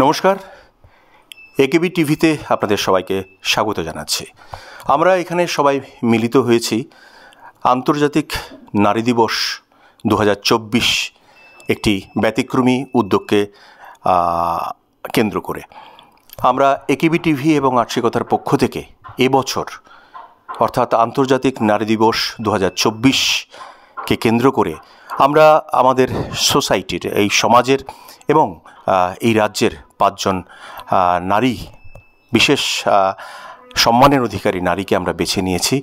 নমস্কার, একেবি টিভিতে আপনাদের সবাইকে স্বাগত জানাচ্ছি। আমরা এখানে সবাই মিলিত হয়েছি আন্তর্জাতিক নারী দিবস 2024 একটি ব্যতিক্রমী উদ্যোগকে কেন্দ্র করে। আমরা একেবি টিভি এবং আর্শিকতার পক্ষ থেকে এবছর অর্থাৎ আন্তর্জাতিক নারী দিবস 2024কে কেন্দ্র করে আমরা আমাদের সোসাইটির, এই সমাজের এবং এই রাজ্যের 5 জন নারী, বিশেষ সম্মানের অধিকারী নারীকে আমরা বেছে নিয়েছি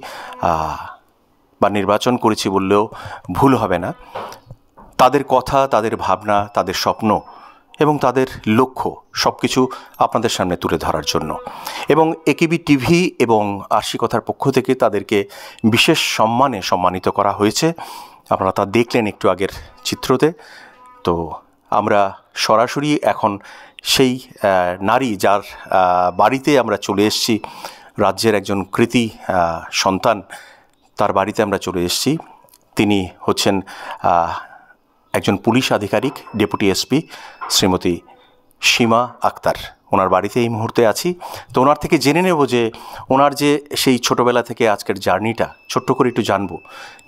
বা নির্বাচন করেছি বললেও ভুল হবে না। তাদের কথা, তাদের ভাবনা, তাদের স্বপ্ন এবং তাদের লক্ষ্য সব কিছু আপনাদের সামনে তুলে ধরার জন্য এবং একেবি টিভি এবং আর্শিকতার পক্ষ থেকে তাদেরকে বিশেষ সম্মানে সম্মানিত করা হয়েছে। আপনারা তা দেখলেন একটু আগের চিত্রতে। তো আমরা সরাসরি এখন সেই নারী যার বাড়িতে আমরা চলে এসেছি, রাজ্যের একজন কৃতী সন্তান, তার বাড়িতে আমরা চলে এসেছি। তিনি হচ্ছেন একজন পুলিশ আধিকারিক, ডেপুটি এসপি শ্রীমতী সীমা আক্তার। ওনার বাড়িতে এই মুহূর্তে আছি। তো ওনার থেকে জেনে নেব যে ওনার যে সেই ছোটোবেলা থেকে আজকের জার্নিটা ছোট্ট করে একটু জানবো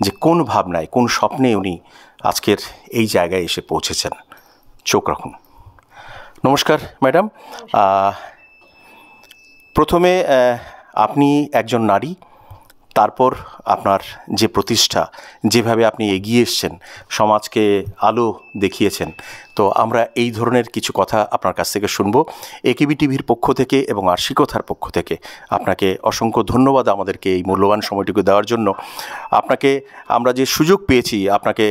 যে কোন ভাবনায়, কোন স্বপ্নে উনি আজকের এই জায়গায় এসে পৌঁছেছেন। চোখ রাখুন। নমস্কার ম্যাডাম। প্রথমে আপনি একজন নারী, তারপর আপনার যে প্রতিষ্ঠা, যেভাবে আপনি এগিয়ে এসছেন, সমাজকে আলো দেখিয়েছেন, তো আমরা এই ধরনের কিছু কথা আপনার কাছ থেকে শুনবো। একেবি টিভির পক্ষ থেকে এবং আর্শিকতার পক্ষ থেকে আপনাকে অসংখ্য ধন্যবাদ আমাদেরকে এই মূল্যবান সময়টুকু দেওয়ার জন্য। আপনাকে আমরা যে সুযোগ পেয়েছি আপনাকে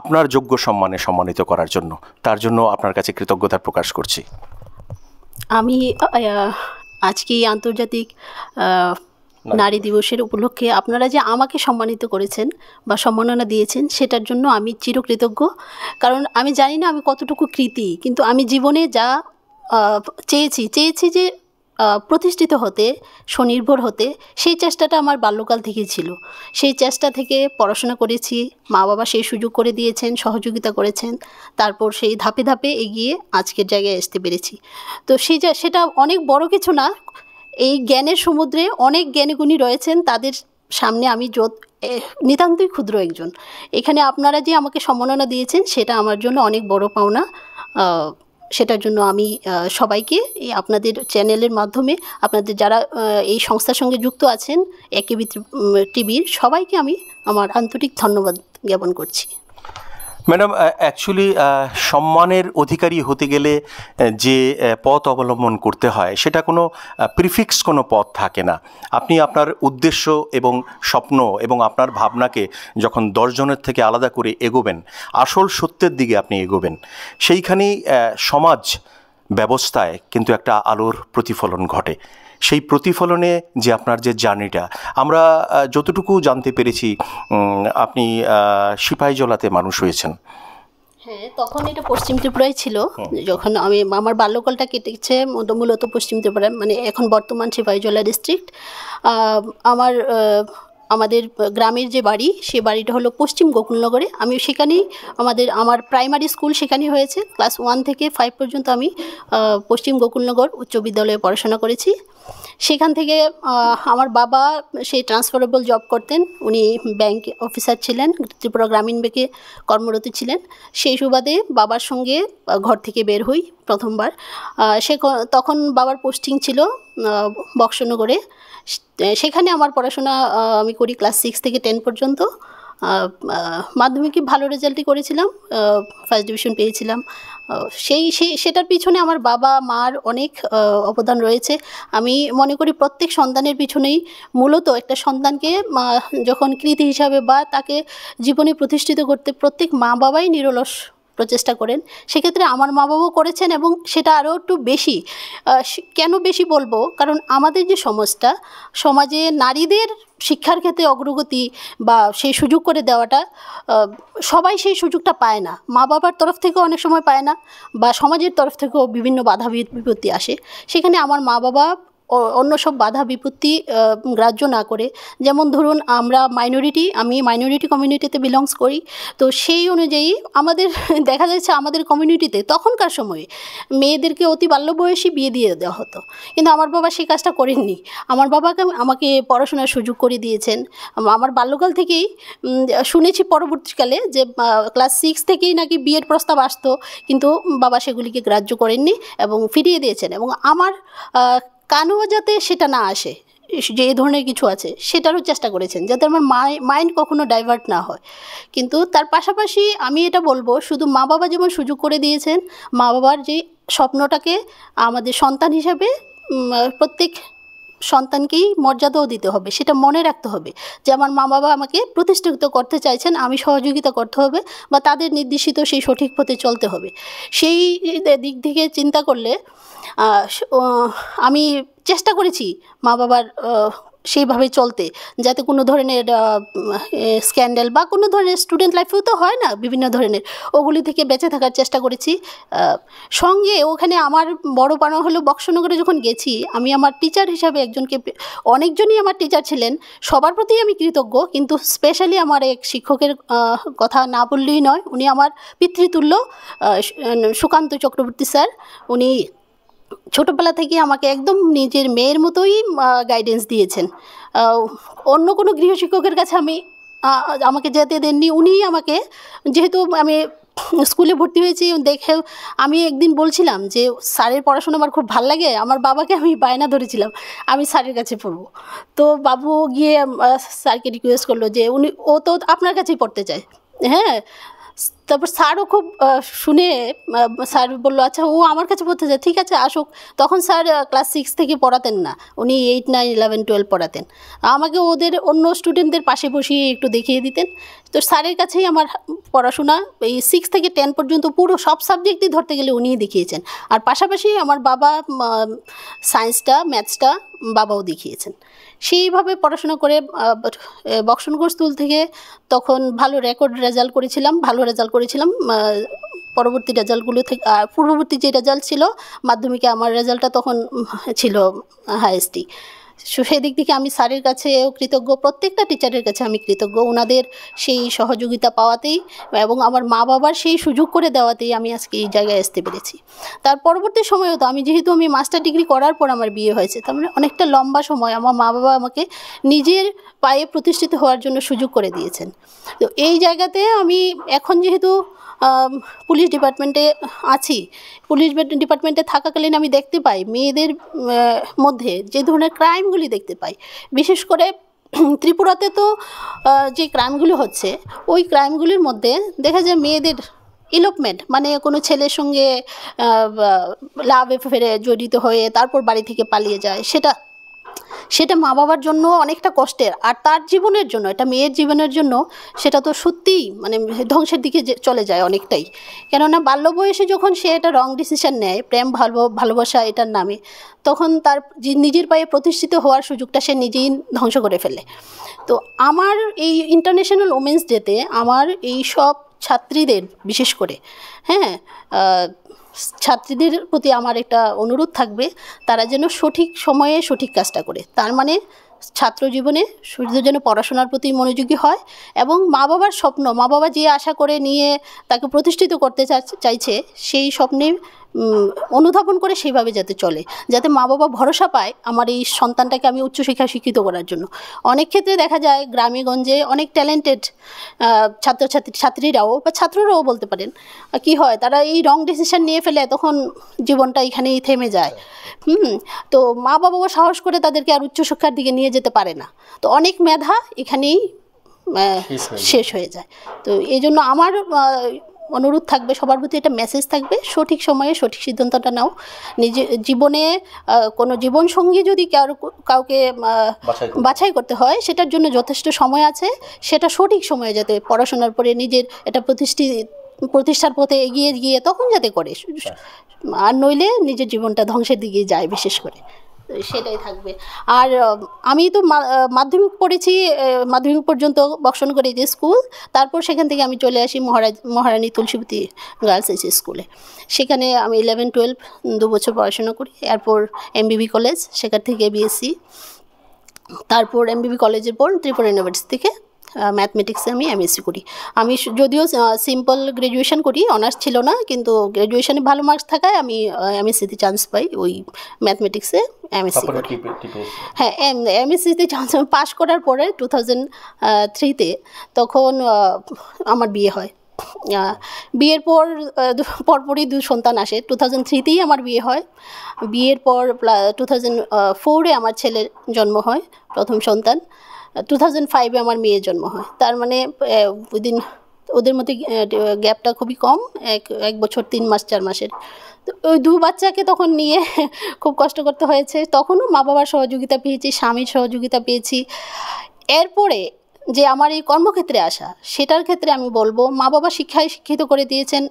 আপনার যোগ্য সম্মানে সম্মানিত করার জন্য, তার জন্য আপনার কাছে কৃতজ্ঞতা প্রকাশ করছি। আমি আজকে আন্তর্জাতিক নারী দিবসের উপলক্ষে আপনারা যে আমাকে সম্মানিত করেছেন বা সম্মাননা দিয়েছেন, সেটার জন্য আমি চিরকৃতজ্ঞ। কারণ আমি জানি না আমি কতটুকু কৃতী, কিন্তু আমি জীবনে যা চেয়েছি যে প্রতিষ্ঠিত হতে, স্বনির্ভর হতে, সেই চেষ্টাটা আমার বাল্যকাল থেকেই ছিল। সেই চেষ্টা থেকে পড়াশোনা করেছি, মা বাবা সেই সুযোগ করে দিয়েছেন, সহযোগিতা করেছেন। তারপর সেই ধাপে ধাপে এগিয়ে আজকের জায়গায় আসতে পেরেছি। তো সেটা অনেক বড় কিছু না। এই জ্ঞানের সমুদ্রে অনেক জ্ঞানীগুণী রয়েছেন, তাদের সামনে আমি নিতান্তই ক্ষুদ্র একজন। এখানে আপনারা যে আমাকে সম্মাননা দিয়েছেন, সেটা আমার জন্য অনেক বড় পাওনা। সেটার জন্য আমি সবাইকে এই আপনাদের চ্যানেলের মাধ্যমে, আপনাদের যারা এই সংস্থার সঙ্গে যুক্ত আছেন, একেবি টিভির সবাইকে আমি আমার আন্তরিক ধন্যবাদ জ্ঞাপন করছি। ম্যাডাম, অ্যাকচুয়ালি সম্মানের অধিকারী হতে গেলে যে পথ অবলম্বন করতে হয়, সেটা কোনো প্রিফিক্স কোনো পথ থাকে না। আপনি আপনার উদ্দেশ্য এবং স্বপ্ন এবং আপনার ভাবনাকে যখন 10 জনের থেকে আলাদা করে এগোবেন, আসল সত্যের দিকে আপনি এগোবেন, সেইখানেই সমাজ ব্যবস্থায় কিন্তু একটা আলোর প্রতিফলন ঘটে। সেই প্রতিফলনে যে আপনার যে জার্নিটা, আমরা যতটুকু জানতে পেরেছি আপনি সিপাহীজলাতে মানুষ হয়েছেন। হ্যাঁ, তখন এটা পশ্চিম ত্রিপুরায় ছিল। যখন আমার বাল্যকালটা কেটেছে মূলত পশ্চিম ত্রিপুরা, মানে এখন বর্তমান সিপাহীজলা ডিস্ট্রিক্ট। আমাদের গ্রামের যে বাড়ি, সে বাড়িটা হলো পশ্চিম গোকুলনগরে। আমি সেখানেই আমার প্রাইমারি স্কুল সেখানেই হয়েছে। ক্লাস 1 থেকে 5 পর্যন্ত আমি পশ্চিম গোকুলনগর উচ্চ বিদ্যালয়ে পড়াশোনা করেছি। সেখান থেকে আমার বাবা সেই ট্রান্সফারেবল জব করতেন। উনি ব্যাংক অফিসার ছিলেন, ত্রিপুরা গ্রামীণ ব্যাংকে কর্মরত ছিলেন। সেই সুবাদে বাবার সঙ্গে ঘর থেকে বের হই প্রথমবার। তখন বাবার পোস্টিং ছিল বক্সনগরে। সেখানে আমার পড়াশোনা আমি করি ক্লাস 6 থেকে 10 পর্যন্ত। মাধ্যমিকে ভালো রেজাল্টই করেছিলাম, ফার্স্ট ডিভিশন পেয়েছিলাম। সেটার পিছনে আমার বাবা মার অনেক অবদান রয়েছে। আমি মনে করি প্রত্যেক সন্তানের পিছনেই মূলত একটা সন্তানকে যখন কৃতি হিসাবে বা তাকে জীবনে প্রতিষ্ঠিত করতে প্রত্যেক মা বাবাই নিরলস প্রচেষ্টা করেন। সেক্ষেত্রে আমার মা বাবাও করেছেন এবং সেটা আরও একটু বেশি। কেন বেশি বলবো? কারণ আমাদের যে সমাজে নারীদের শিক্ষার ক্ষেত্রে অগ্রগতি বা সেই সুযোগ করে দেওয়াটা, সবাই সেই সুযোগটা পায় না। মা বাবার তরফ থেকেও অনেক সময় পায় না, বা সমাজের তরফ থেকেও বিভিন্ন বাধা বিপত্তি আসে। সেখানে আমার মা বাবা অন্য সব বাধা বিপত্তি গ্রাহ্য না করে, যেমন ধরুন আমি মাইনরিটি কমিউনিটিতে বিলংস করি, তো সেই অনুযায়ী আমাদের দেখা যাচ্ছে আমাদের কমিউনিটিতে তখনকার সময়ে মেয়েদেরকে অতি বাল্য বয়সী বিয়ে দিয়ে দেওয়া হতো, কিন্তু আমার বাবা সেই কাজটা করেননি। আমার বাবাকে আমাকে পড়াশোনার সুযোগ করে দিয়েছেন। আমার বাল্যকাল থেকেই শুনেছি পরবর্তীকালে যে ক্লাস 6 থেকেই নাকি বিয়ের প্রস্তাব আসতো, কিন্তু বাবা সেগুলিকে গ্রাহ্য করেননি এবং ফিরিয়ে দিয়েছেন। এবং আমার কানেও যাতে সেটা না আসে, যে এই ধরনের কিছু আছে সেটারও চেষ্টা করেছেন, যাতে আমার মাইন্ড কখনো ডাইভার্ট না হয়। কিন্তু তার পাশাপাশি আমি এটা বলবো, শুধু মা বাবা যেমন সুযোগ করে দিয়েছেন, মা বাবার যে স্বপ্নটাকে আমাদের সন্তান হিসাবে প্রত্যেক সন্তানকেই মর্যাদাও দিতে হবে, সেটা মনে রাখতে হবে যে আমার মা বাবা আমাকে প্রতিষ্ঠিত করতে চাইছেন, আমি সহযোগিতা করতে হবে বা তাদের নির্দেশিত সেই সঠিক পথে চলতে হবে। সেই দিক থেকে চিন্তা করলে আমি চেষ্টা করেছি মা বাবার সেইভাবে চলতে, যাতে কোনো ধরনের স্ক্যান্ডাল বা কোনো ধরনের স্টুডেন্ট লাইফেও তো হয় না বিভিন্ন ধরনের, ওগুলি থেকে বেঁচে থাকার চেষ্টা করেছি। সঙ্গে ওখানে আমার বড় পাড়া হলো বক্সনগরে যখন গেছি, আমি আমার টিচার হিসাবে অনেকজনই আমার টিচার ছিলেন, সবার প্রতি আমি কৃতজ্ঞ, কিন্তু স্পেশালি আমার এক শিক্ষকের কথা না বললেই নয়। উনি আমার পিতৃতুল্য, সুকান্ত চক্রবর্তী স্যার। উনি ছোটোবেলা থেকে আমাকে একদম নিজের মেয়ের মতোই গাইডেন্স দিয়েছেন। অন্য কোনো গৃহশিক্ষকের কাছে আমাকে যেতে দেননি। উনিই আমাকে, যেহেতু আমি স্কুলে ভর্তি হয়েছি দেখে, আমি একদিন বলছিলাম যে স্যারের পড়াশোনা আমার খুব ভালো লাগে, আমার বাবাকে আমি বায়না ধরেছিলাম আমি স্যারের কাছে পড়বো। তো বাবু গিয়ে স্যারকে রিকোয়েস্ট করলো যে ও তো আপনার কাছেই পড়তে চায়। হ্যাঁ, তারপর স্যারও খুব শুনে স্যার বললো আচ্ছা ও আমার কাছে পড়তে চায়, ঠিক আছে আসুক। তখন স্যার ক্লাস 6 থেকে পড়াতেন না, উনি 8, 9, 11, 12 পড়াতেন। আমাকে ওদের অন্য স্টুডেন্টদের পাশে বসিয়ে একটু দেখিয়ে দিতেন। তো স্যারের কাছেই আমার পড়াশোনা এই 6 থেকে 10 পর্যন্ত পুরো সব সাবজেক্টই ধরতে গেলে উনিই দেখিয়েছেন। আর পাশাপাশি আমার বাবা সায়েন্সটা, ম্যাথসটা বাবাও দেখিয়েছেন। সেইভাবে পড়াশোনা করে বক্সনগর স্কুল থেকে তখন ভালো রেজাল্ট করেছিলাম। পরবর্তী রেজাল্টগুলো থেকে পূর্ববর্তী যে রেজাল্ট ছিল মাধ্যমিকে, আমার রেজাল্টটা তখন ছিল হাইয়েস্টই। সেদিক থেকে আমি স্যারের কাছেও কৃতজ্ঞ, প্রত্যেকটা টিচারের কাছে আমি কৃতজ্ঞ, ওনাদের সেই সহযোগিতা পাওয়াতেই এবং আমার মা বাবার সেই সুযোগ করে দেওয়াতেই আমি আজকে এই জায়গায় আসতে পেরেছি। তার পরবর্তী সময়েও তো যেহেতু আমি মাস্টার ডিগ্রি করার পর আমার বিয়ে হয়েছে, তার মানে অনেকটা লম্বা সময় আমার মা বাবা আমাকে নিজের পায়ে প্রতিষ্ঠিত হওয়ার জন্য সুযোগ করে দিয়েছেন। তো এই জায়গাতে আমি এখন যেহেতু পুলিশ ডিপার্টমেন্টে আছি, পুলিশ ডিপার্টমেন্টে থাকাকালীন আমি দেখতে পাই মেয়েদের মধ্যে যে ধরনের ক্রাইমগুলি দেখতে পাই, বিশেষ করে ত্রিপুরাতে তো যে ক্রাইমগুলো হচ্ছে, ওই ক্রাইমগুলির মধ্যে দেখা যায় মেয়েদের ইলোপমেন্ট, মানে কোনো ছেলের সঙ্গে লাভ অ্যাফেয়ারে জড়িত হয়ে তারপর বাড়ি থেকে পালিয়ে যায়, সেটা মা বাবার জন্য অনেকটা কষ্টের। আর তার জীবনের জন্য, এটা মেয়ের জীবনের জন্য সেটা তো সত্যিই ধ্বংসের দিকে চলে যায় অনেকটাই। কেননা বাল্য বয়সে যখন সে এটা রং ডিসিশন নেয়, প্রেম ভালোবাসা এটার নামে, তখন তার নিজের পায়ে প্রতিষ্ঠিত হওয়ার সুযোগটা সে নিজেই ধ্বংস করে ফেলে। তো আমার এই ইন্টারন্যাশনাল ওমেন্স ডেতে আমার এই সব ছাত্রীদের, বিশেষ করে ছাত্রীদের প্রতি আমার একটা অনুরোধ থাকবে, তারা যেন সঠিক সময়ে সঠিক কাজটা করে। তার মানে ছাত্র জীবনে শুধু যেন পড়াশোনার প্রতি মনোযোগী হয় এবং মা বাবার স্বপ্ন, মা বাবা যে আশা করে নিয়ে তাকে প্রতিষ্ঠিত করতে চাইছে, সেই স্বপ্নে অনুধাবন করে সেইভাবে যাতে চলে, যাতে মা বাবা ভরসা পায় আমার এই সন্তানটাকে আমি উচ্চশিক্ষায় শিক্ষিত করার জন্য। অনেক ক্ষেত্রে দেখা যায় গ্রামে গঞ্জে অনেক ট্যালেন্টেড ছাত্রীরাও বা ছাত্ররাও বলতে পারেন, কি হয় তারা এই রং ডিসিশন নিয়ে ফেলে, তখন জীবনটা এখানেই থেমে যায়। তো মা বাবাও সাহস করে তাদেরকে আর উচ্চশিক্ষার দিকে নিয়ে যেতে পারে না। তো অনেক মেধা এখানেই শেষ হয়ে যায়। তো এই জন্য আমার অনুরোধ থাকবে, সবার প্রতি একটা মেসেজ থাকবে, সঠিক সময়ে সঠিক সিদ্ধান্তটা নাও। নিজের জীবনে কোনো জীবনসঙ্গী যদি কাউকে বাছাই করতে হয়, সেটার জন্য যথেষ্ট সময় আছে, সেটা সঠিক সময়ে যাতে পড়াশোনার পরে নিজের এটা প্রতিষ্ঠার পথে এগিয়ে গিয়ে তখন যাতে করে, আর নইলে নিজের জীবনটা ধ্বংসের দিকে যায় বিশেষ করে। সেটাই থাকবে। আর আমি তো মাধ্যমিক পড়েছি, মাধ্যমিক পর্যন্ত বক্সনগরে যে স্কুল, তারপর সেখান থেকে আমি চলে আসি মহারানী তুলসীবতী গার্লস এইচ স্কুলে। সেখানে আমি 11-12 2 বছর পড়াশোনা করি। এরপর এমবিবি কলেজ, সেখান থেকে বিএসসি, তারপর এমবিবি কলেজের পর ত্রিপুরা ইউনিভার্সিটি থেকে ম্যাথমেটিক্সে আমি এমএসসি করি। আমি যদিও সিম্পল গ্র্যাজুয়েশন করি, অনার্স ছিল না, কিন্তু গ্র্যাজুয়েশনে ভালো মার্কস থাকায় আমি এমএসসিতে চান্স পাই ওই ম্যাথমেটিক্সে এমএসসি করি। হ্যাঁ, এমএসসিতে চান্স পাস করার পরে 2003-তে তখন আমার বিয়ে হয়। বিয়ের পর পরপরই 2 সন্তান আসে। 2003-তেই আমার বিয়ে হয়। বিয়ের পর 2004-এ আমার ছেলের জন্ম হয়, প্রথম সন্তান। 2005-এ আমার মেয়ের জন্ম হয়। তার মানে উইদিন ওদের মধ্যে গ্যাপটা খুবই কম, 1 বছর 3 মাস 4 মাসের। তো ওই 2 বাচ্চাকে তখন নিয়ে খুব কষ্ট করতে হয়েছে। তখনও মা বাবার সহযোগিতা পেয়েছি, স্বামীর সহযোগিতা পেয়েছি। এরপরে যে আমার এই কর্মক্ষেত্রে আসা, সেটার ক্ষেত্রে আমি বলবো মা বাবা শিক্ষায় শিক্ষিত করে দিয়েছেন,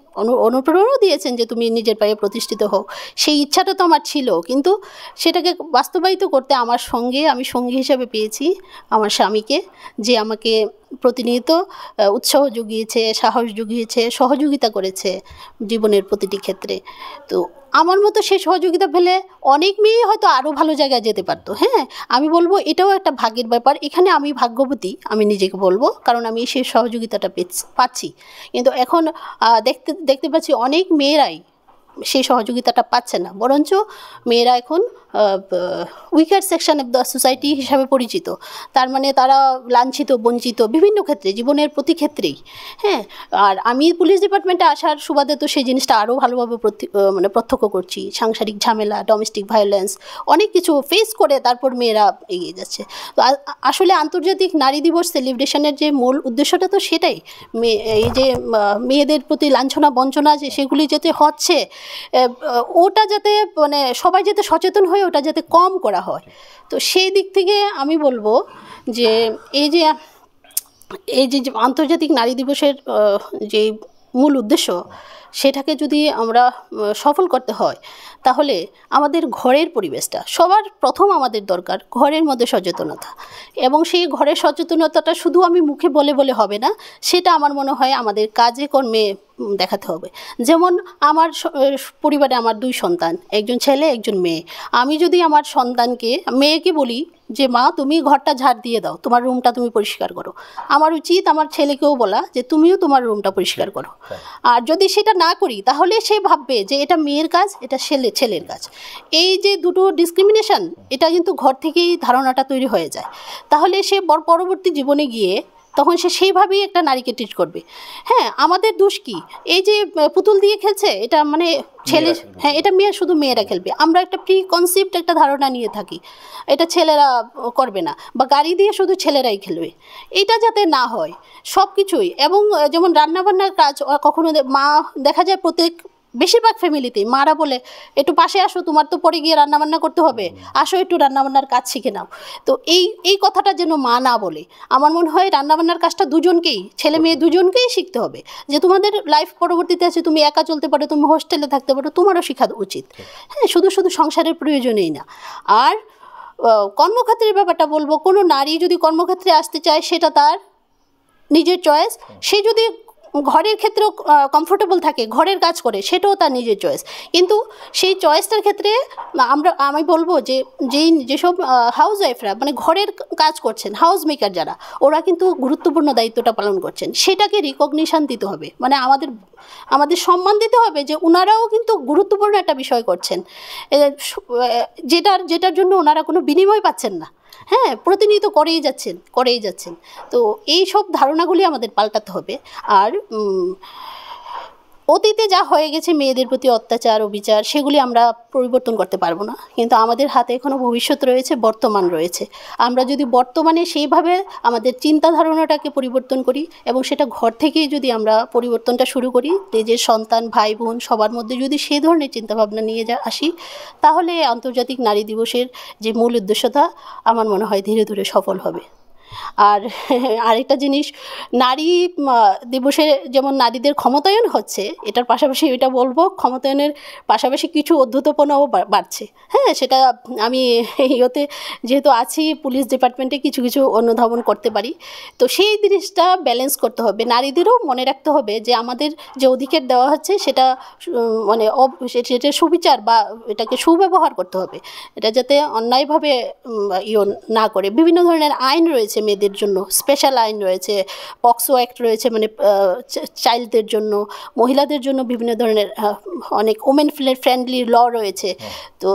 অনুপ্রেরণাও দিয়েছেন যে তুমি নিজের পায়ে প্রতিষ্ঠিত হও। সেই ইচ্ছাটা তো আমার ছিল, কিন্তু সেটাকে বাস্তবায়িত করতে আমি সঙ্গী হিসেবে পেয়েছি আমার স্বামীকে, যে আমাকে প্রতিনিয়ত উৎসাহ জুগিয়েছে, সাহস জুগিয়েছে, সহযোগিতা করেছে জীবনের প্রতিটি ক্ষেত্রে। তো আমার মতো সে সহযোগিতা পেলে অনেক মেয়েই হয়তো আরও ভালো জায়গায় যেতে পারতো। হ্যাঁ, আমি বলবো এটাও একটা ভাগ্যের ব্যাপার। এখানে আমি ভাগ্যবতী, আমি নিজেকে বলবো, কারণ আমি সেই সহযোগিতাটা পাচ্ছি। কিন্তু এখন দেখতে পাচ্ছি অনেক মেয়েরাই সেই সহযোগিতাটা পাচ্ছে না, বরঞ্চ মেয়েরা এখন weaker section of the society হিসাবে পরিচিত। তার মানে তারা লাঞ্ছিত, বঞ্চিত বিভিন্ন ক্ষেত্রে, জীবনের প্রতি ক্ষেত্রেই। হ্যাঁ, আর আমি পুলিশ ডিপার্টমেন্টে আসার সুবাদে তো সেই জিনিসটা আরও ভালোভাবে প্রত্যক্ষ করছি। সাংসারিক ঝামেলা, ডোমেস্টিক ভায়োলেন্স, অনেক কিছু ফেস করে তারপর মেয়েরা এগিয়ে যাচ্ছে। তো আসলে আন্তর্জাতিক নারী দিবস সেলিব্রেশনের যে মূল উদ্দেশ্যটা তো সেটাই, এই যে মেয়েদের প্রতি লাঞ্ছনা বঞ্চনা যে সেগুলি যাতে হচ্ছে, ওটা যাতে মানে সবাই যাতে সচেতন হয়ে ওটা যাতে কম করা হয়। তো সেই দিক থেকে আমি বলবো যে এই যে আন্তর্জাতিক নারী দিবসের যে মূল উদ্দেশ্য, সেটাকে যদি আমরা সফল করতে হয়, তাহলে আমাদের ঘরের পরিবেশটা সবার প্রথম আমাদের দরকার, ঘরের মধ্যে সচেতনতা। এবং সেই ঘরের সচেতনতাটা শুধু আমি মুখে বলে হবে না, সেটা আমার মনে হয় আমাদের কাজে কর্মে দেখাতে হবে। যেমন আমার পরিবারে আমার 2 সন্তান, একজন ছেলে একজন মেয়ে। আমি যদি আমার মেয়েকে বলি যে মা তুমি ঘরটা ঝাড় দিয়ে দাও, তোমার রুমটা তুমি পরিষ্কার করো, আমার উচিত আমার ছেলেকেও বলা যে তুমিও তোমার রুমটা পরিষ্কার করো। আর যদি সেটা না করি, তাহলে সে ভাববে যে এটা মেয়ের কাজ, এটা ছেলের কাজ। এই যে দুটো ডিসক্রিমিনেশন, এটা কিন্তু ঘর থেকেই ধারণাটা তৈরি হয়ে যায়। তাহলে সে পরবর্তী জীবনে গিয়ে তখন সে সেইভাবেই একটা নারীকে ট্রিট করবে। হ্যাঁ, আমাদের দোষ কি? এই যে পুতুল দিয়ে খেলছে, এটা মানে ছেলে, হ্যাঁ এটা শুধু মেয়েরা খেলবে। আমরা একটা প্রি কনসেপ্ট একটা ধারণা নিয়ে থাকি, এটা ছেলেরা করবে না, বা গাড়ি দিয়ে শুধু ছেলেরাই খেলবে। এটা যাতে না হয় সব কিছুই। এবং যেমন রান্নাবান্নার কাজ, কখনো মা দেখা যায় বেশিরভাগ ফ্যামিলিতেই মারা বলে একটু পাশে আসো, তোমার তো পরে গিয়ে রান্নাবান্না করতে হবে, আসো একটু রান্নাবান্নার কাজ শিখে নাও। তো এই কথাটা যেন মা না বলে। আমার মনে হয় রান্নাবান্নার কাজটা দুজনকেই, ছেলে মেয়ে দুজনকেই শিখতে হবে। যে তোমাদের লাইফ পরবর্তীতে আছে, তুমি একা চলতে পারো, তুমি হোস্টেলে থাকতে পারো, তোমারও শেখা উচিত। হ্যাঁ, শুধু সংসারের প্রয়োজনেই না। আর কর্মক্ষেত্রের ব্যাপারটা বলবো, কোনো নারী যদি কর্মক্ষেত্রে আসতে চায়, সেটা তার নিজের চয়েস। সে যদি ঘরের ক্ষেত্রেও কমফোর্টেবল থাকে, ঘরের কাজ করে, সেটাও তার নিজের চয়েস। কিন্তু সেই চয়েসটার ক্ষেত্রে আমি বলবো যে যেসব হাউস ওয়াইফরা মানে ঘরের কাজ করছেন, হাউস মেকার যারা, ওরা কিন্তু গুরুত্বপূর্ণ দায়িত্বটা পালন করছেন। সেটাকে রিকগনিশন দিতে হবে, মানে আমাদের সম্মান দিতে হবে যে ওনারাও কিন্তু গুরুত্বপূর্ণ একটা বিষয় করছেন, যেটার জন্য ওনারা কোনো বিনিময় পাচ্ছেন না। হ্যাঁ, প্রতিনিয়ত করেই যাচ্ছেন। তো এই সব ধারণাগুলি আমাদের পাল্টাতে হবে। আর অতীতে যা হয়ে গেছে মেয়েদের প্রতি অত্যাচার অবিচার, সেগুলি আমরা পরিবর্তন করতে পারবো না, কিন্তু আমাদের হাতে এখনও ভবিষ্যৎ রয়েছে, বর্তমান রয়েছে। আমরা যদি বর্তমানে সেইভাবে আমাদের চিন্তা ধারণাটাকে পরিবর্তন করি, এবং সেটা ঘর থেকেই যদি আমরা পরিবর্তনটা শুরু করি, নিজের সন্তান ভাই বোন সবার মধ্যে যদি সেই ধরনের চিন্তাভাবনা নিয়ে আসি, তাহলে আন্তর্জাতিক নারী দিবসের যে মূল উদ্দেশ্যটা আমার মনে হয় ধীরে ধীরে সফল হবে। আর আরেকটা জিনিস, নারী দিবসে যেমন নারীদের ক্ষমতায়ন হচ্ছে, এটার পাশাপাশি এটা বলবো ক্ষমতায়নের পাশাপাশি কিছু অধ্যুতপনাও বাড়ছে। হ্যাঁ, সেটা আমি ইয়েতে যেহেতু আছি পুলিশ ডিপার্টমেন্টে কিছু কিছু অনুধাবন করতে পারি। তো সেই জিনিসটা ব্যালেন্স করতে হবে, নারীদেরও মনে রাখতে হবে যে আমাদের যে অধিকার দেওয়া হচ্ছে সেটা মানে সেটা সুবিচার বা এটাকে সুব্যবহার করতে হবে, এটা যাতে অন্যায়ভাবে না করে। বিভিন্ন ধরনের আইন রয়েছে মেয়েদের জন্য, স্পেশাল আইন রয়েছে, পক্সো অ্যাক্ট রয়েছে, মানে চাইল্ডদের জন্য, মহিলাদের জন্য বিভিন্ন ধরনের অনেক ওমেন ফ্রেন্ডলি ল রয়েছে। তো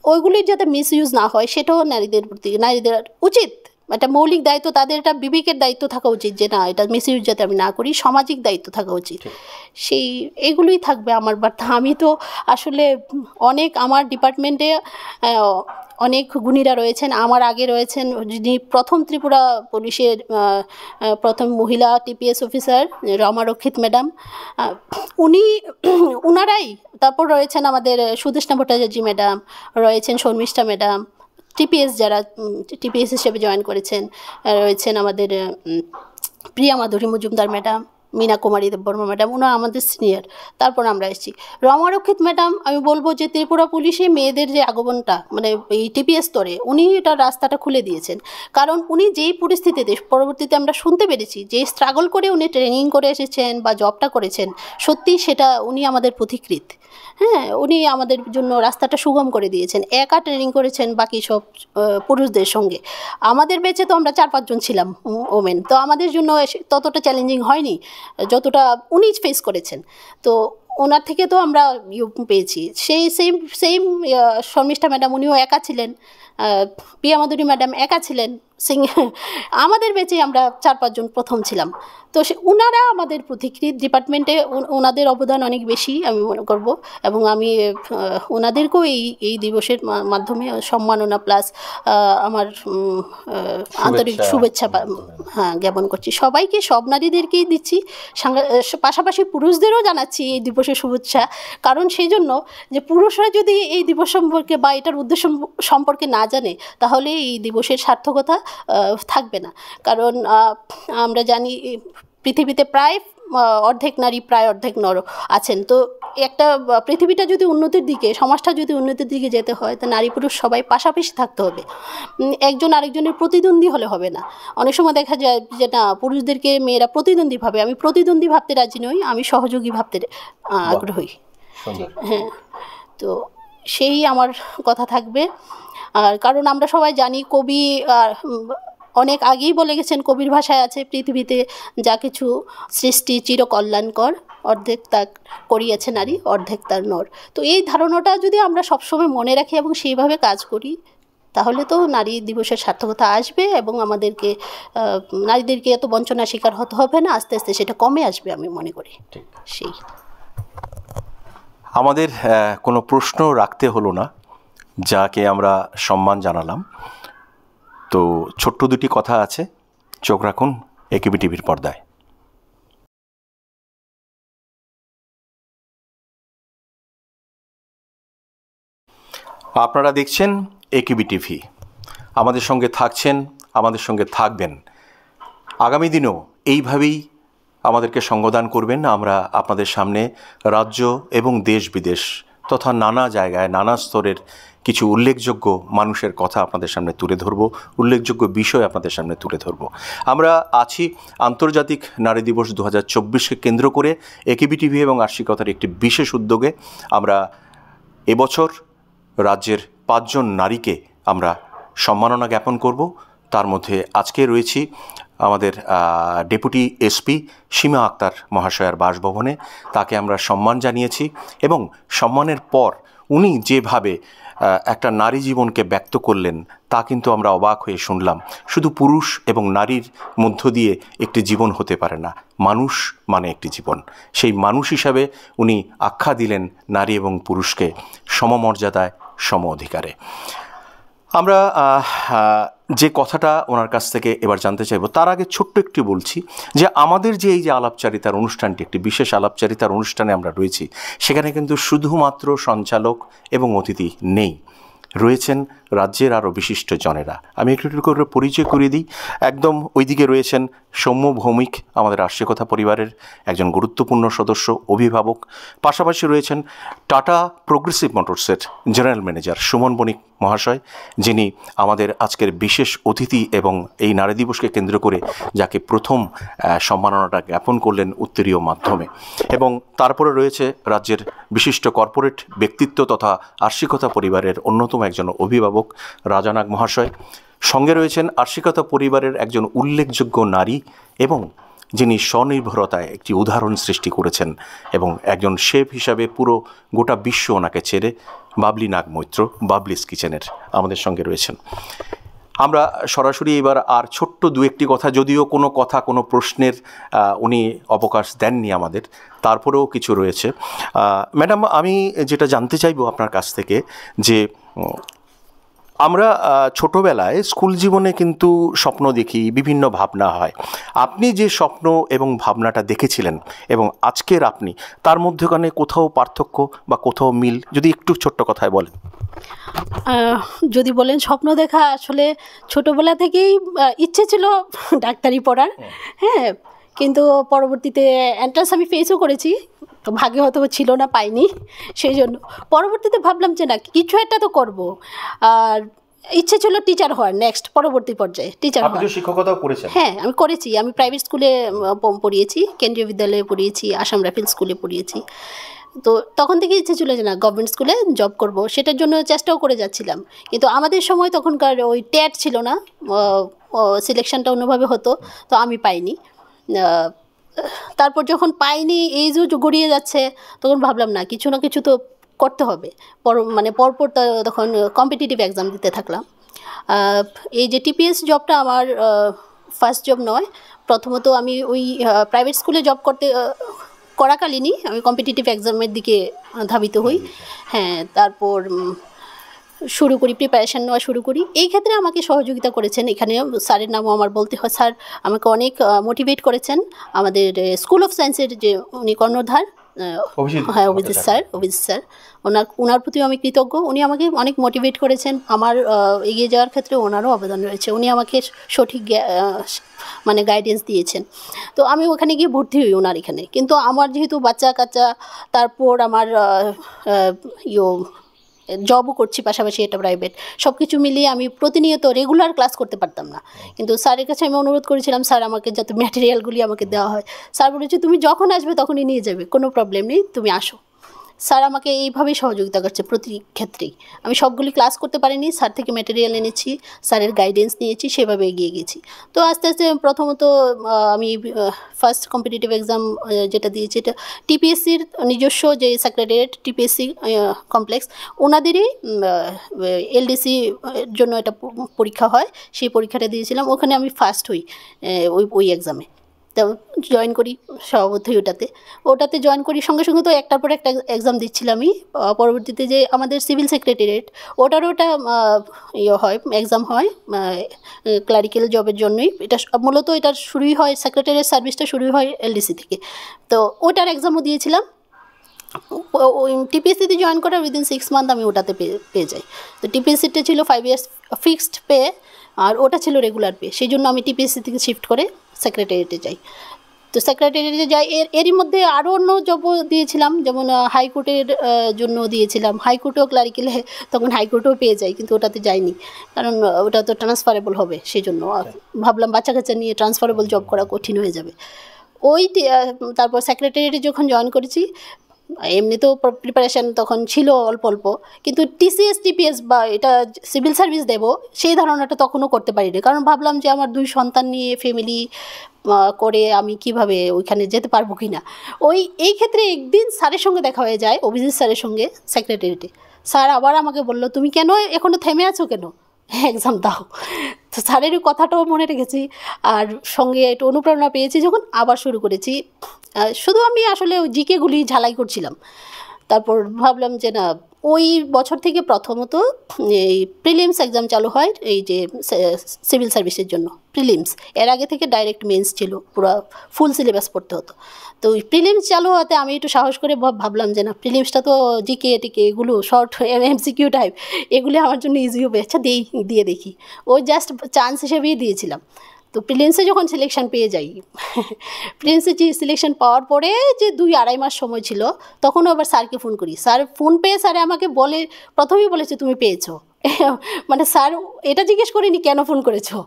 ওইগুলির যাতে মিসইউজ না হয় সেটাও নারীদের প্রতি, নারীদের উচিত, একটা মৌলিক দায়িত্ব তাদের, একটা বিবেকের দায়িত্ব থাকা উচিত যে না, এটা মিসইউজ যাতে আমি না করি, সামাজিক দায়িত্ব থাকা উচিত। সেই এগুলোই থাকবে আমার বার্তা। আমি তো আসলে অনেক আমার ডিপার্টমেন্টে অনেক গুণীরা রয়েছেন, আমার আগে রয়েছেন যিনি প্রথম ত্রিপুরা পুলিশের প্রথম মহিলা টিপিএস অফিসার রমা রক্ষিত ম্যাডাম, উনারাই। তারপর রয়েছেন আমাদের সুদেষ্ণা ভট্টাচার্য ম্যাডাম, রয়েছেন শর্মিষ্ঠা ম্যাডাম, টিপিএস যারা টিপিএস হিসেবে জয়েন করেছেন, রয়েছেন আমাদের প্রিয়া মাধুরী মজুমদার ম্যাডাম, মীনা কুমারী দেববর্মা ম্যাডাম, ওনারা আমাদের সিনিয়র। তারপর আমরা এসেছি রমা রক্ষিত ম্যাডাম। আমি বলবো যে ত্রিপুরা পুলিশে মেয়েদের যে আগমনটা, মানে এই টিপিএস স্তরে উনি এটা রাস্তাটা খুলে দিয়েছেন। কারণ উনি যেই পরিস্থিতিতে পরবর্তীতে আমরা শুনতে পেরেছি, যে স্ট্রাগল করে উনি ট্রেনিং করে এসেছেন বা জবটা করেছেন, সত্যি সেটা উনি আমাদের পথিকৃৎ। হ্যাঁ, উনি আমাদের জন্য রাস্তাটা সুগম করে দিয়েছেন, একা ট্রেনিং করেছেন বাকি সব পুরুষদের সঙ্গে। আমাদের ব্যাচে তো আমরা 4-5 জন ছিলাম ওমেন, তো আমাদের জন্য ততটা চ্যালেঞ্জিং হয়নি যতটা উনি ফেস করেছেন। তো ওনার থেকে তো আমরা পেয়েছি। সেই সেম শর্মিষ্ঠা ম্যাডাম, উনিও একা ছিলেন, প্রিয়া মাধুরী ম্যাডাম একা ছিলেন। আমাদের ব্যাচে আমরা 4-5 জন প্রথম ছিলাম। তো ওনারা আমাদের পথিকৃৎ ডিপার্টমেন্টে, ওনাদের অবদান অনেক বেশি আমি মনে করব। এবং আমি ওনাদেরকেও এই দিবসের মাধ্যমে সম্মাননা প্লাস আমার আন্তরিক শুভেচ্ছা জ্ঞাপন করছি। সবাইকে, সব নারীদেরকেই দিচ্ছি, পাশাপাশি পুরুষদেরও জানাচ্ছি এই দিবসের শুভেচ্ছা। কারণ সেই জন্য যে পুরুষরা যদি এই দিবস সম্পর্কে বা এটার উদ্দেশ্য সম্পর্কে না জানে, তাহলে এই দিবসের সার্থকতা থাকবে না। কারণ আমরা জানি পৃথিবীতে প্রায় অর্ধেক নারী প্রায় অর্ধেক নর আছেন। তো একটা পৃথিবীটা যদি উন্নতির দিকে, সমাজটা যদি উন্নতির দিকে যেতে হয়, তো নারী পুরুষ সবাই পাশাপাশি থাকতে হবে। একজন আরেকজনের প্রতিদ্বন্দ্বী হলে হবে না। অনেক সময় দেখা যায় যে না, পুরুষদেরকে মেয়েরা প্রতিদ্বন্দ্বী ভাবে। আমি প্রতিদ্বন্দ্বী ভাবতে রাজি নই, আমি সহযোগী ভাবতে আগ্রহী। হ্যাঁ, তো সেই আমার কথা থাকবে। আর কারণ আমরা সবাই জানি, কবি অনেক আগেই বলে গেছেন, কবির ভাষায় আছে, পৃথিবীতে যা কিছু সৃষ্টি চিরকল্যাণকর, অর্ধেক তা করিয়াছে নারী, অর্ধেক তার নর। তো এই ধারণাটা যদি আমরা সবসময় মনে রাখি এবং সেইভাবে কাজ করি, তাহলে তো নারী দিবসের সার্থকতা আসবে এবং আমাদেরকে, নারীদেরকে এত বঞ্চনার শিকার হতে হবে না, আস্তে আস্তে সেটা কমে আসবে আমি মনে করি। সেই আমাদের কোনো প্রশ্ন রাখতে হলো না, যাকে আমরা সম্মান জানালাম। তো ছোট্ট দুটি কথা আছে, চোখ রাখুন একেবি টিভির পর্দায়। আপনারা দেখছেন একেবি টিভি, আমাদের সঙ্গে থাকছেন, আমাদের সঙ্গে থাকবেন। আগামী দিনেও এইভাবেই আমাদেরকে সঙ্গদান করবেন। আমরা আপনাদের সামনে রাজ্য এবং দেশ বিদেশ তথা নানা জায়গায়, নানা স্তরের কিছু উল্লেখযোগ্য মানুষের কথা আপনাদের সামনে তুলে ধরব, উল্লেখযোগ্য বিষয় আপনাদের সামনে তুলে ধরব। আমরা আছি আন্তর্জাতিক নারী দিবস 2024কে কেন্দ্র করে একেবি টিভি এবং আশিকতার একটি বিশেষ উদ্যোগে আমরা এবছর রাজ্যের 5 জন নারীকে আমরা সম্মাননা জ্ঞাপন করব। তার মধ্যে আজকে রয়েছি আমাদের ডেপুটি এসপি সীমা আক্তার মহাশয়ার বাসভবনে। তাকে আমরা সম্মান জানিয়েছি এবং সম্মানের পর উনি যেভাবে একটা নারী জীবনকে ব্যক্ত করলেন, তা কিন্তু আমরা অবাক হয়ে শুনলাম। শুধু পুরুষ এবং নারীর মধ্য দিয়ে একটি জীবন হতে পারে না, মানুষ মানে একটি জীবন। সেই মানুষ হিসাবে উনি আখ্যা দিলেন নারী এবং পুরুষকে সমমর্যাদায়, সম অধিকারে। আমরা যে কথাটা ওনার কাছ থেকে এবার জানতে চাইব, তার আগে ছোট্ট একটি বলছি যে আমাদের যে এই যে আলাপচারিতার অনুষ্ঠানটি, একটি বিশেষ আলাপচারিতার অনুষ্ঠানে আমরা রয়েছি, সেখানে কিন্তু শুধুমাত্র সঞ্চালক এবং অতিথি নেই। রয়েছেন রাজ্যের আরও বিশিষ্ট জনেরা। আমি একটু একটু করে পরিচয় করিয়ে দিই। একদম ওইদিকে রয়েছেন সৌম্য ভৌমিক, আমাদের আশিকথা পরিবারের একজন গুরুত্বপূর্ণ সদস্য, অভিভাবক। পাশাপাশি রয়েছেন টাটা প্রোগ্রেসিভ মোটরসের জেনারেল ম্যানেজার সুমন বণিক মহাশয়, যিনি আমাদের আজকের বিশেষ অতিথি এবং এই নারী দিবসকে কেন্দ্র করে যাকে প্রথম সম্মাননাটা জ্ঞাপন করলেন উত্তরীয় মাধ্যমে। এবং তারপরে রয়েছে রাজ্যের বিশিষ্ট কর্পোরেট ব্যক্তিত্ব তথা আশিকথা পরিবারের অন্যতম একজন অভিভাবক রাজানাগ মহাশয়। সঙ্গে রয়েছেন আশিকথা পরিবারের একজন উল্লেখযোগ্য নারী এবং যিনি স্বনির্ভরতায় একটি উদাহরণ সৃষ্টি করেছেন এবং একজন শেফ হিসাবে পুরো গোটা বিশ্ব ওনাকে ছেড়ে, বাবলি নাগ মৈত্র, বাবলিস কিচেনের আমাদের সঙ্গে রয়েছেন। আমরা সরাসরি এবার আর ছোট্ট দু একটি কথা, যদিও কোনো প্রশ্নের উনি অবকাশ দেননি আমাদের, তারপরেও কিছু রয়েছে। ম্যাডাম, আমি যেটা জানতে চাইবো আপনার কাছ থেকে যে আমরা ছোটোবেলায় স্কুল জীবনে কিন্তু স্বপ্ন দেখি, বিভিন্ন ভাবনা হয়। আপনি যে স্বপ্ন এবং ভাবনাটা দেখেছিলেন এবং আজকের আপনি, তার মধ্যখানে কোথাও পার্থক্য বা কোথাও মিল যদি একটু ছোট্ট কথায় বলেন। যদি বলেন স্বপ্ন দেখা, আসলে ছোটোবেলা থেকেই ইচ্ছে ছিল ডাক্তারি পড়ার। হ্যাঁ, কিন্তু পরবর্তীতে এন্ট্রান্স আমি ফেসও করেছি, তো ভাগ্যে হয়তো ছিল না, পাইনি। সেই জন্য পরবর্তীতে ভাবলাম যে না, কিছু একটা তো করব। আর ইচ্ছে ছিল টিচার হওয়ার, নেক্সট পরবর্তী পর্যায়ে টিচার হওয়ার। শিক্ষকতাও করেছেন? হ্যাঁ, আমি করেছি। আমি প্রাইভেট স্কুলে পড়িয়েছি, কেন্দ্রীয় বিদ্যালয়ে পড়িয়েছি, আসাম রাইফেল স্কুলে পড়িয়েছি। তো তখন থেকে ইচ্ছে ছিল যে না, গভর্নমেন্ট স্কুলে জব করব, সেটার জন্য চেষ্টাও করে যাচ্ছিলাম। কিন্তু আমাদের সময় তখনকার ওই টেট ছিল না, সিলেকশনটা অন্যভাবে হতো, তো আমি পাইনি। তারপর যখন পাইনি, এইজও গড়িয়ে যাচ্ছে, তখন ভাবলাম না, কিছু না কিছু তো করতে হবে। পরপর তখন কম্পিটিটিভ এক্সাম দিতে থাকলাম। এই যে টিপিএস জবটা আমার ফার্স্ট জব নয়। প্রথমত আমি ওই প্রাইভেট স্কুলে জব করাকালীনই আমি কম্পিটিটিভ এক্সামের দিকে ধাবিত হই। হ্যাঁ, তারপর শুরু করি, প্রিপারেশান নেওয়া শুরু করি। এই ক্ষেত্রে আমাকে সহযোগিতা করেছেন, এখানে স্যারের নামও আমার বলতে হয়, স্যার আমাকে অনেক মোটিভেট করেছেন। আমাদের স্কুল অফ সায়েন্সের যে উনি কর্ণধার, হ্যাঁ অভিজিৎ স্যার, ওনার প্রতিও আমি কৃতজ্ঞ। উনি আমাকে অনেক মোটিভেট করেছেন। আমার এগিয়ে যাওয়ার ক্ষেত্রে ওনারও অবদান রয়েছে। উনি আমাকে সঠিক গাইডেন্স দিয়েছেন। তো আমি ওখানে গিয়ে ভর্তি হই ওনার এখানে। কিন্তু আমার যেহেতু বাচ্চা কাচ্চা, তারপর আমার জবও করছি পাশাপাশি, এটা প্রাইভেট, সব কিছু মিলিয়ে আমি প্রতিনিয়ত রেগুলার ক্লাস করতে পারতাম না। কিন্তু স্যারের কাছে আমি অনুরোধ করেছিলাম, স্যার আমাকে যাতে ম্যাটেরিয়ালগুলি আমাকে দেওয়া হয়। স্যার বলেছে তুমি যখন আসবে তখনই নিয়ে যাবে, কোনো প্রবলেম নেই, তুমি আসো। স্যার আমাকে এইভাবেই সহযোগিতা করছে প্রতি ক্ষেত্রেই। আমি সবগুলি ক্লাস করতে পারিনি, স্যার থেকে ম্যাটেরিয়াল এনেছি, স্যারের গাইডেন্স নিয়েছি, সেভাবে এগিয়ে গেছি। তো আস্তে আস্তে প্রথমত আমি ফার্স্ট কম্পিটিটিভ এক্সাম যেটা দিয়েছি, এটা টিপিএসসির নিজস্ব যে সেক্রেটারিয়েট টিপিএসসি কমপ্লেক্স, ওনাদেরই এলডিসি জন্য এটা পরীক্ষা হয়, সেই পরীক্ষাটা দিয়েছিলাম। ওখানে আমি ফার্স্ট হই ওই এক্সামে। তো জয়েন করি সভাপতি ওটাতে জয়েন করি, সঙ্গে সঙ্গে তো একটার পর একটা এক্সাম দিচ্ছিলাম আমি। পরবর্তীতে যে আমাদের সিভিল সেক্রেটারিয়েট, ওটারও ওটা হয়, এক্সাম হয় ক্লারিক্যাল জবের জন্যই। এটা মূলত এটা শুরুই হয়, সেক্রেটারিয়েট সার্ভিসটা শুরুই হয় এলডিসি থেকে। তো ওটার এক্সামও দিয়েছিলাম। ওই টিপিএসসিতে জয়েন করার উইদিন 6 মান্থ আমি ওটাতে পেয়ে যাই। তো টিপিএসসিটা ছিল 5 ইয়ার্স ফিক্সড পে, আর ওটা ছিল রেগুলার পে। সেই জন্য আমি টিপিএসসি থেকে শিফট করে সেক্রেটারিয়েটে যাই। তো সেক্রেটারিয়েটে যাই, এরই মধ্যে আরও অন্য জবও দিয়েছিলাম, যেমন হাইকোর্টের জন্য দিয়েছিলাম। হাইকোর্টেও ক্লারিক্যালে তখন হাইকোর্টেও পেয়ে যাই, কিন্তু ওটাতে যাইনি, কারণ ওটা তো ট্রান্সফারেবল হবে। সেই জন্য ভাবলাম বাচ্চা কাচ্চা নিয়ে ট্রান্সফারেবল জব করা কঠিন হয়ে যাবে। তারপর সেক্রেটারিয়েটে যখন জয়েন করেছি, এমনিতেও প্রিপারেশান তখন ছিল অল্প অল্প, কিন্তু টিসিএস টিপিএস বা এটা সিভিল সার্ভিস দেব, সেই ধারণাটা তখনও করতে পারিনি। কারণ ভাবলাম যে আমার 2 সন্তান নিয়ে ফ্যামিলি করে আমি কিভাবে ওইখানে যেতে পারবো কি না। এই ক্ষেত্রে একদিন স্যারের সঙ্গে দেখা হয়ে যায়, অভিজিৎ স্যারের সঙ্গে সেক্রেটারিয়েটে। স্যার আবার আমাকে বললো, তুমি কেন এখনও থেমে আছো, কেন এক্সাম দাও। তো স্যারের কথাটাও মনে রেখেছি, আর সঙ্গে একটু অনুপ্রেরণা পেয়েছি যখন আবার শুরু করেছি। শুধু আমি আসলে জিকেগুলি ঝালাই করছিলাম। তারপর ভাবলাম যে না, ওই বছর থেকে প্রথমত এই প্রিলিমস এক্সাম চালু হয়, এই যে সিভিল সার্ভিসের জন্য প্রিলিমস। এর আগে থেকে ডাইরেক্ট মেন্স ছিল, পুরো ফুল সিলেবাস পড়তে হতো। তো ওই প্রিলিমস চালু হতে আমি একটু সাহস করে ভাবলাম যে না, প্রিলিমসটা তো জিকে টিকে এগুলো শর্ট এমসিকিউ টাইপ, এগুলি আমার জন্য ইজি হবে, আচ্ছা দিয়ে দেখি। ওই জাস্ট চান্স হিসেবেই দিয়েছিলাম। তো প্রিলিমসে যখন সিলেকশন পেয়ে যাই, প্রিলিমসে সিলেকশন পাওয়ার পরে যে 2-2.5 মাস সময় ছিল, তখনও আবার স্যারকে ফোন করি। স্যার ফোন পেয়ে স্যার আমাকে বলে, প্রথমেই বলেছে তুমি পেয়েছো। মানে স্যার এটা জিজ্ঞেস করিনি কেন ফোন করেছো।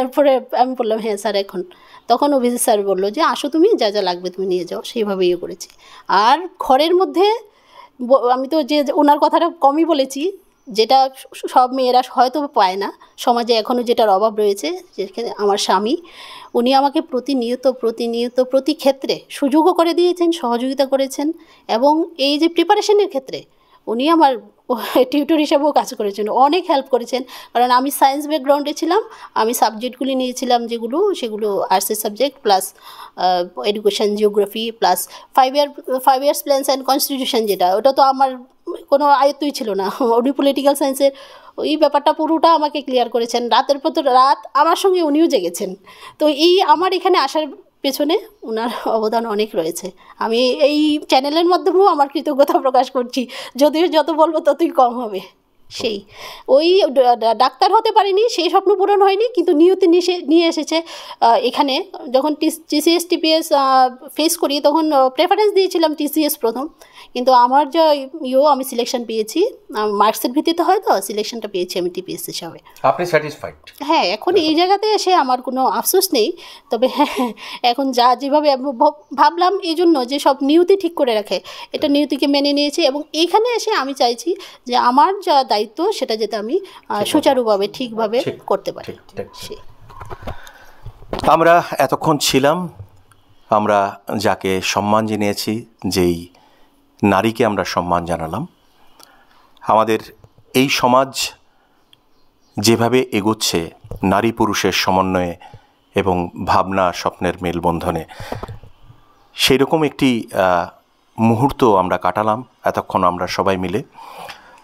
এরপরে আমি বললাম হ্যাঁ স্যার। তখন অভিজিৎ স্যার বললো যে আসো, তুমি যা যা লাগবে তুমি নিয়ে যাও। সেইভাবেই করেছি। আর ঘরের মধ্যে আমি তো যে ওনার কথাটা কমই বলেছি, যেটা সব মেয়েরা হয়তো পায় না, সমাজে এখনও যেটার অভাব রয়েছে, যেখানে আমার স্বামী, উনি আমাকে প্রতিনিয়ত প্রতি ক্ষেত্রে সুযোগও করে দিয়েছেন, সহযোগিতা করেছেন। এবং এই যে প্রিপারেশনের ক্ষেত্রে উনি আমার টিউটর হিসাবেও কাজ করেছেন, অনেক হেল্প করেছেন। কারণ আমি সায়েন্স ব্যাকগ্রাউন্ডে ছিলাম, আমি সাবজেক্টগুলি নিয়েছিলাম সেগুলো আর্টসের subject, plus education, geography, plus 5 years plans and constitution, যেটা ওটা তো আমার কোনো আয়ত্তই ছিল না। উনি পলিটিক্যাল সায়েন্সের ওই ব্যাপারটা পুরোটা আমাকে ক্লিয়ার করেছেন। রাতের পর রাত আমার সঙ্গে উনিও জেগেছেন। তো এই আমার এখানে আসার পেছনে ওনার অবদান অনেক রয়েছে। আমি এই চ্যানেলের মাধ্যমেও আমার কৃতজ্ঞতা প্রকাশ করছি, যদিও যত বলবো ততই কম হবে। সেই ওই ডাক্তার হতে পারিনি, সেই স্বপ্ন পূরণ হয়নি, কিন্তু নিয়তি নিয়ে এসেছে এখানে। যখন টিসিএস টিপিএস ফেস করি, তখন প্রেফারেন্স দিয়েছিলাম টিসিএস প্রথম, কিন্তু আমার যা আমি সিলেকশন পেয়েছি, মার্কসের ভিত্তিতে হয়তো সিলেকশনটা পেয়েছি আমি টিপিএস হিসাবে। আপনি স্যাটিসফাইড? হ্যাঁ, এখন এই জায়গাতে এসে আমার কোনো আফসোস নেই। তবে হ্যাঁ, এখন যেভাবে ভাবলাম, এই জন্য যে সব নিয়তি ঠিক করে রাখে, এটা নিয়তিকে মেনে নিয়েছি। এবং এইখানে এসে আমি চাইছি যে আমার যা দায়িত্ব সেটা যাতে আমি সুচারুভাবে ঠিকভাবে করতে পারি। আমরা এতক্ষণ ছিলাম, আমরা যাকে সম্মান জানিয়েছি, যেই নারীকে আমরা সম্মান জানালাম। আমাদের এই সমাজ যেভাবে এগোচ্ছে নারী পুরুষের সমন্বয়ে এবং ভাবনা স্বপ্নের মেলবন্ধনে, সেই রকম একটি মুহূর্ত আমরা কাটালাম এতক্ষণ আমরা সবাই মিলে।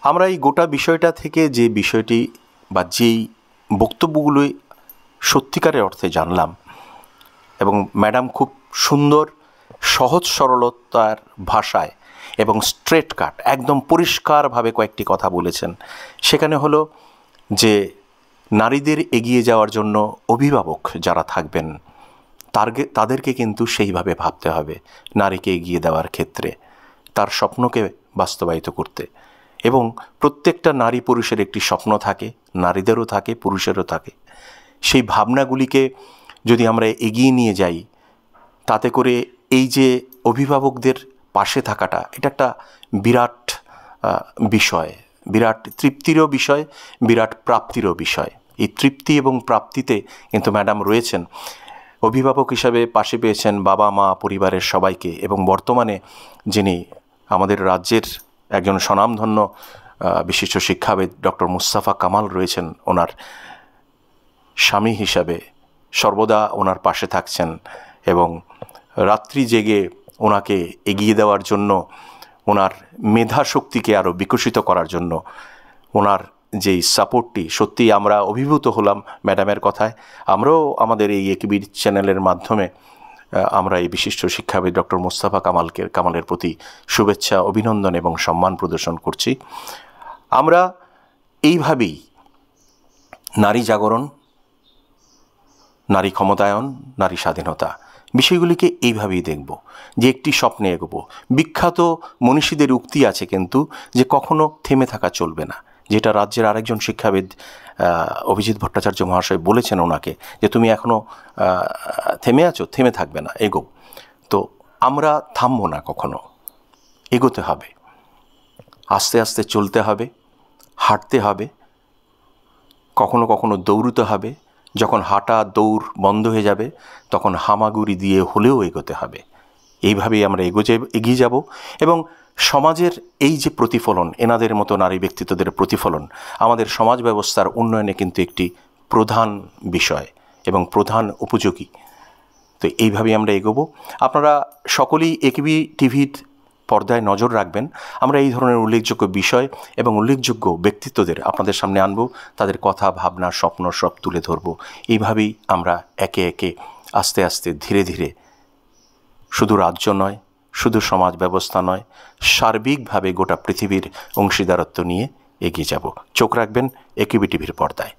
আমরা এই গোটা বিষয়টা থেকে যে বিষয়টি বা যেই বক্তব্যগুলোই সত্যিকারের অর্থে জানলাম, এবং ম্যাডাম খুব সুন্দর সহজ সরলতার ভাষায় এবং স্ট্রেট কাট একদম পরিষ্কারভাবে কয়েকটি কথা বলেছেন। সেখানে হলো যে নারীদের এগিয়ে যাওয়ার জন্য অভিভাবক যারা থাকবেন তাদেরকে কিন্তু সেইভাবে ভাবতে হবে নারীকে এগিয়ে দেওয়ার ক্ষেত্রে, তার স্বপ্নকে বাস্তবায়িত করতে। এবং প্রত্যেকটা নারী পুরুষের একটি স্বপ্ন থাকে, নারীদেরও থাকে, পুরুষেরও থাকে। সেই ভাবনাগুলিকে যদি আমরা এগিয়ে নিয়ে যাই, তাতে করে এই যে অভিভাবকদের পাশে থাকাটা, এটা একটা বিরাট বিষয়, বিরাট তৃপ্তিরও বিষয়, বিরাট প্রাপ্তিরও বিষয়। এই তৃপ্তি এবং প্রাপ্তিতে কিন্তু ম্যাডাম রয়েছেন। অভিভাবক হিসাবে পাশে পেয়েছেন বাবা মা পরিবারের সবাইকে। এবং বর্তমানে যিনি আমাদের রাজ্যের একজন স্বনামধন্য বিশিষ্ট শিক্ষাবিদ ডক্টর মুস্তাফা কামাল রয়েছেন, ওনার স্বামী হিসাবে সর্বদা ওনার পাশে থাকছেন এবং রাত্রি জেগে ওনাকে এগিয়ে দেওয়ার জন্য, ওনার মেধা শক্তিকে আরও বিকশিত করার জন্য ওনার যেই সাপোর্টটি, সত্যিই আমরা অভিভূত হলাম ম্যাডামের কথায়। আমরাও আমাদের এই একেবির চ্যানেলের মাধ্যমে আমরা এই বিশিষ্ট শিক্ষাবিদ ডক্টর মুস্তাফা কামালের প্রতি শুভেচ্ছা, অভিনন্দন এবং সম্মান প্রদর্শন করছি। আমরা এইভাবেই নারী জাগরণ, নারী ক্ষমতায়ন, নারী স্বাধীনতা বিষয়গুলিকে এইভাবেই দেখব, যে একটি স্বপ্নে এগোবো। বিখ্যাত মনীষীদের উক্তি আছে কিন্তু, যে কখনো থেমে থাকা চলবে না, যেটা রাজ্যের আরেকজন শিক্ষাবিদ অভিজিৎ ভট্টাচার্য মহাশয় বলেছেন ওনাকে, যে তুমি এখনও থেমে আছো, থেমে থাকবে না, এগো। তো আমরা থামবো না, কখনো এগোতে হবে, আস্তে আস্তে চলতে হবে, হাঁটতে হবে, কখনো কখনো দৌড়তে হবে। যখন হাঁটা দৌড় বন্ধ হয়ে যাবে, তখন হামাগুড়ি দিয়ে হলেও এগোতে হবে। এইভাবেই আমরা এগিয়ে যাব। এবং সমাজের এই যে প্রতিফলন, এনাদের মতো নারী ব্যক্তিত্বদের প্রতিফলন আমাদের সমাজ ব্যবস্থার উন্নয়নে কিন্তু একটি প্রধান বিষয় এবং প্রধান উপযোগী। তো এইভাবেই আমরা এগোবো। আপনারা সকলেই একেবি টিভির পর্দায় নজর রাখবেন। আমরা এই ধরনের উল্লেখযোগ্য বিষয় এবং উল্লেখযোগ্য ব্যক্তিত্বদের আপনাদের সামনে আনব, তাদের কথা, ভাবনা, স্বপ্ন সব তুলে ধরব। এইভাবেই আমরা একে একে আস্তে আস্তে ধীরে ধীরে শুধু রাজ্য নয়, শুধু সমাজ ব্যবস্থা নয়, সার্বিকভাবে গোটা পৃথিবীর অংশীদারত্ব নিয়ে এগিয়ে যাব। চোখ রাখবেন একিউবি টিভির পর্দায়।